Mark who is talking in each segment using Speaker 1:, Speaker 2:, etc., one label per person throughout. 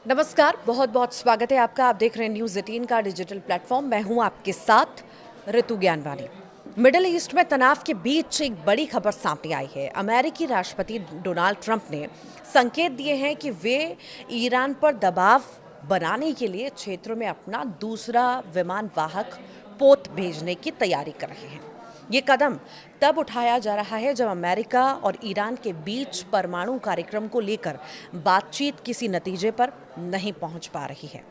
Speaker 1: नमस्कार, बहुत बहुत स्वागत है आपका। आप देख रहे हैं न्यूज़ 18 का डिजिटल प्लेटफॉर्म। मैं हूं आपके साथ ऋतु ज्ञानवानी। मिडिल ईस्ट में तनाव के बीच एक बड़ी खबर सामने आई है। अमेरिकी राष्ट्रपति डोनाल्ड ट्रंप ने संकेत दिए हैं कि वे ईरान पर दबाव बनाने के लिए क्षेत्र में अपना दूसरा विमान वाहक पोत भेजने की तैयारी कर रहे हैं। ये कदम तब उठाया जा रहा है जब अमेरिका और ईरान के बीच परमाणु कार्यक्रम को लेकर बातचीत किसी नतीजे पर नहीं पहुंच पा रही है।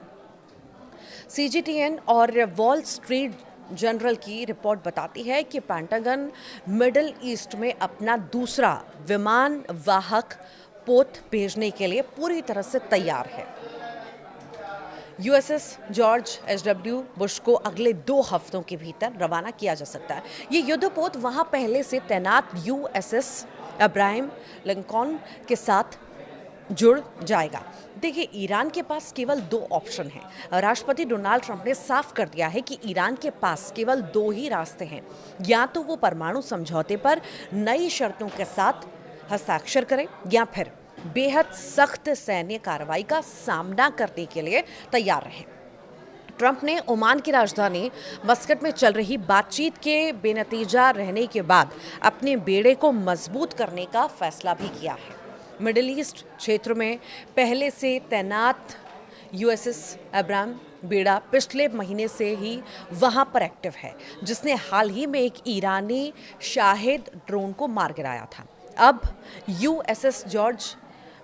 Speaker 1: सीजीटीएन और वॉल स्ट्रीट जर्नल की रिपोर्ट बताती है कि पेंटागन मिडिल ईस्ट में अपना दूसरा विमान वाहक पोत भेजने के लिए पूरी तरह से तैयार है। USS George एच.डब्ल्यू. बुश को अगले 2 हफ्तों के भीतर रवाना किया जा सकता है। ये युद्धपोत वहां पहले से तैनात यूएसएस अब्राहम लिंकन के साथ जुड़ जाएगा। देखिए, ईरान के पास केवल 2 ऑप्शन हैं। राष्ट्रपति डोनाल्ड ट्रंप ने साफ कर दिया है कि ईरान के पास केवल 2 ही रास्ते हैं। या तो वो परमाणु समझौते पर नई शर्तों के साथ हस्ताक्षर करे या फिर बेहद सख्त सैन्य कार्रवाई का सामना करने के लिए तैयार रहे। ट्रंप ने ओमान की राजधानी मस्कट में चल रही बातचीत के बेनतीजा रहने के बाद अपने बेड़े को मजबूत करने का फैसला भी किया है। मिडिल ईस्ट क्षेत्र में पहले से तैनात यूएसएस अब्राहम बेड़ा पिछले महीने से ही वहां पर एक्टिव है, जिसने हाल ही में एक ईरानी शाहिद ड्रोन को मार गिराया था। अब यूएसएस जॉर्ज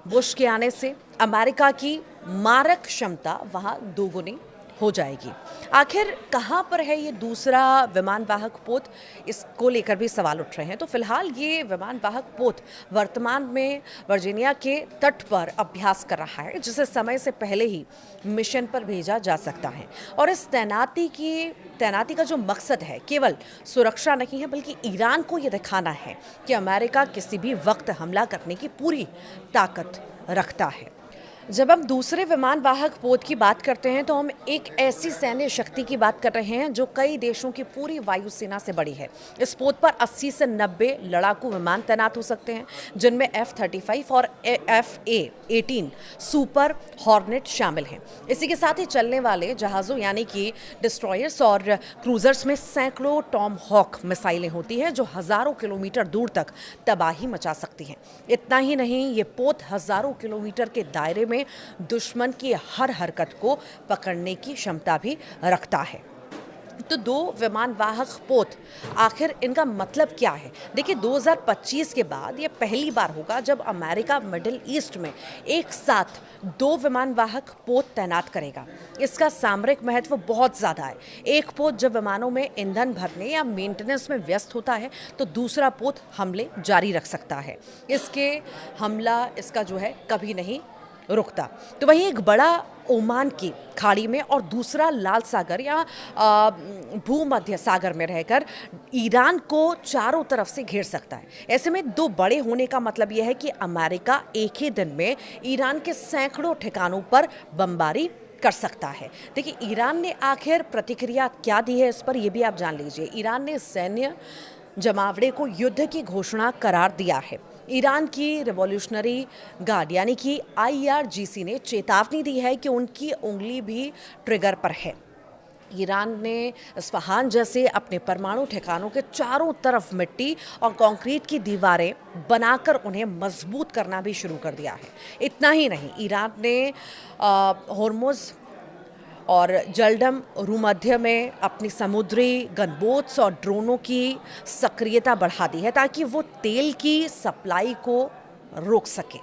Speaker 1: बुश के आने से अमेरिका की मारक क्षमता वहां दोगुनी हो जाएगी। आखिर कहां पर है ये दूसरा विमान वाहक पोत, इसको लेकर भी सवाल उठ रहे हैं। तो फिलहाल ये विमान वाहक पोत वर्तमान में वर्जीनिया के तट पर अभ्यास कर रहा है, जिसे समय से पहले ही मिशन पर भेजा जा सकता है। और इस तैनाती का जो मकसद है केवल सुरक्षा नहीं है, बल्कि ईरान को ये दिखाना है कि अमेरिका किसी भी वक्त हमला करने की पूरी ताकत रखता है। जब हम दूसरे विमान वाहक पोत की बात करते हैं तो हम एक ऐसी सैन्य शक्ति की बात कर रहे हैं जो कई देशों की पूरी वायुसेना से बड़ी है। इस पोत पर 80 से 90 लड़ाकू विमान तैनात हो सकते हैं, जिनमें F-35 और F/A-18 सुपर हॉर्नेट शामिल हैं। इसी के साथ ही चलने वाले जहाज़ों यानी कि डिस्ट्रॉयर्स और क्रूजर्स में सैकड़ों टॉम हॉक मिसाइलें होती हैं, जो हज़ारों किलोमीटर दूर तक तबाही मचा सकती हैं। इतना ही नहीं, ये पोत हज़ारों किलोमीटर के दायरे में दुश्मन की हर हरकत को पकड़ने की क्षमता भी रखता है। तो 2 विमान वाहक पोत, आखिर इनका मतलब क्या है? देखिए, 2025 के बाद ये पहली बार होगा जब अमेरिका मिडिल ईस्ट में एक साथ 2 विमान वाहक पोत तैनात करेगा। इसका सामरिक महत्व बहुत ज़्यादा है। एक पोत जब विमानों में ईंधन भरने या मेंटेनेंस में व्यस्त होता है, तो दूसरा पोत हमले जारी रख सकता है। इसका जो है कभी नहीं रुकता। तो वहीं एक बड़ा ओमान की खाड़ी में और दूसरा लाल सागर या भूमध्य सागर में रहकर ईरान को चारों तरफ से घेर सकता है। ऐसे में 2 बड़े होने का मतलब यह है कि अमेरिका एक ही दिन में ईरान के सैकड़ों ठिकानों पर बमबारी कर सकता है। देखिए, ईरान ने आखिर प्रतिक्रिया क्या दी है, इस पर यह भी आप जान लीजिए। ईरान ने सैन्य जमावड़े को युद्ध की घोषणा करार दिया है। ईरान की रिवॉल्यूशनरी गार्ड यानी कि IRGC ने चेतावनी दी है कि उनकी उंगली भी ट्रिगर पर है। ईरान ने इस्फहान जैसे अपने परमाणु ठिकानों के चारों तरफ मिट्टी और कंक्रीट की दीवारें बनाकर उन्हें मजबूत करना भी शुरू कर दिया है। इतना ही नहीं, ईरान ने होर्मुज और जलडम भूमध्य में अपनी समुद्री गनबोट्स और ड्रोनों की सक्रियता बढ़ा दी है, ताकि वो तेल की सप्लाई को रोक सके।